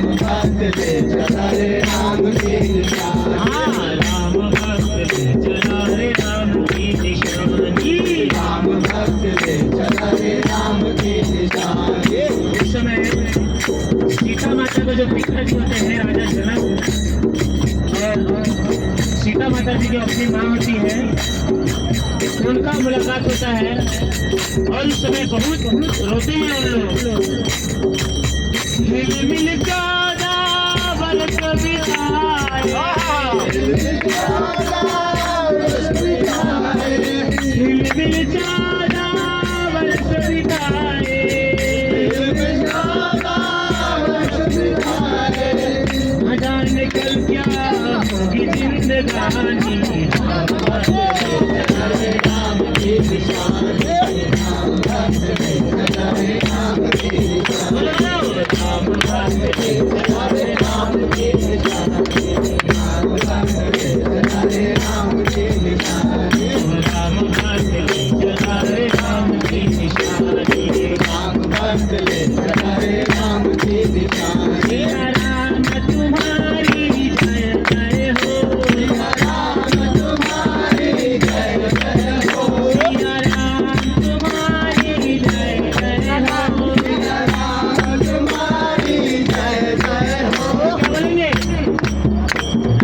भक्त ले चला रे राम की निशानी। राम भक्त ले चला रे राम की निशानी। राम भक्त ले चला रे राम की निशानी। उस समय सीता माता को जो पिताजी होते हैं राजा जनक, और सीता माता जी जो अपनी माँ होती है, उनका मुलाकात होता है और उस समय बहुत रोते हैं उन लोग। हिल मिल जादा बरस बिताए, हिल मिल जादा बरस बिताए, न जाने कल क्या होगी जिंदगानी। राम की निशानी। राम भक्त ले चला रे राम की निशानी। राम भक्त ले चला रे राम की निशानी। राम भक्त ले चला रे राम की निशानी। राम भक्त ले चला रे राम की निशानी। राम भक्त ले चला रे राम की निशानी। राम तुम्हारी जय जय हो, राम तुम्हारी जय जय हो। राम तुम्हारी जय जय हो। राम तुम्हारी जय जय हो। क्या बोलेंगे?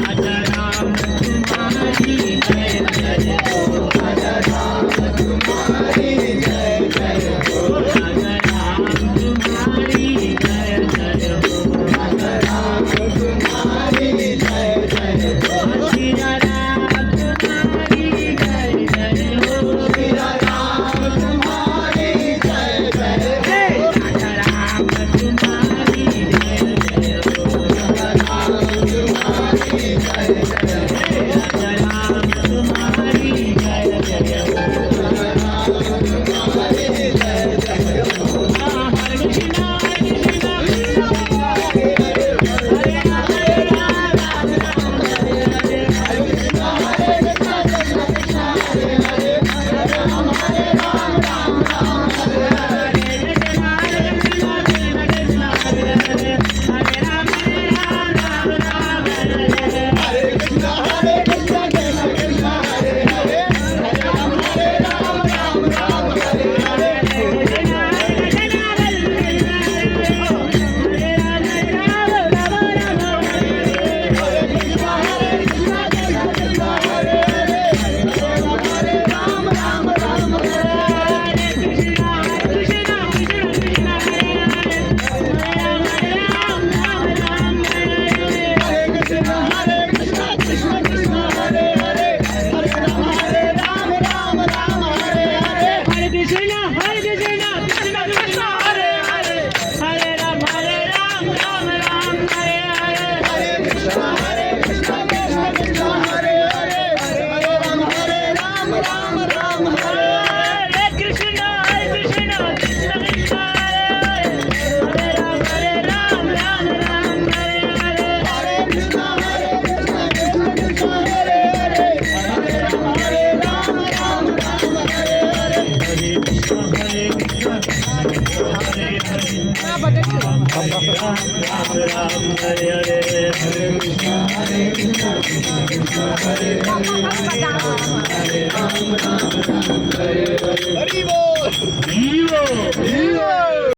राजा राम तुम्हारी जय जय हो, राजा राम तुम्हारी जय जय हो। राजा राम तुम्हारी जय जय हो। राजा राम तुम्हारी जय जय हो। सीता राम तुम्हारी जय जय हो। सिया राम तुम्हारी जय जय हो। राजा राम तुम्हारी जय जय हो। राजा राम तुम्हारी जय जय हो। राजा राम तुम्हारी जय जय हो। राजा राम तुम्हारी जय जय हो। हरे कृष्णा कृष्णा कृष्णा हरे राम राम राम हरे हरे। हरे कृष्णा कृष्णा कृष्णा हरे हरे। हरे राम राम राम हरे हरे। हरे कृष्णा कृष्णा कृष्णा हरे हरे। हरे राम राम राम हरे हरे। हरे कृष्णा कृष्णा कृष्णा हरे हरे। हरे राम राम राम हरे हरे। हरे कृष्णा कृष्णा कृष्णा हरे हरे। हरे राम राम हरे हरे। कृष्णा कृष्णा कृष्णा हरे हरे। हरे राम राम हरे हरे। हरे कृष्णा कृष्णा कृष्णा हरे हरे। हरे राम राम हरे हरे। कृष्णा कृष्णा कृष्णा हरे हरे। हरे राम राम हरे हरे। हरे कृष्णा कृष्णा कृष्णा हरे हरे। हरे राम राम हरे हरे। हरि बोल। Hero! हरि बोल।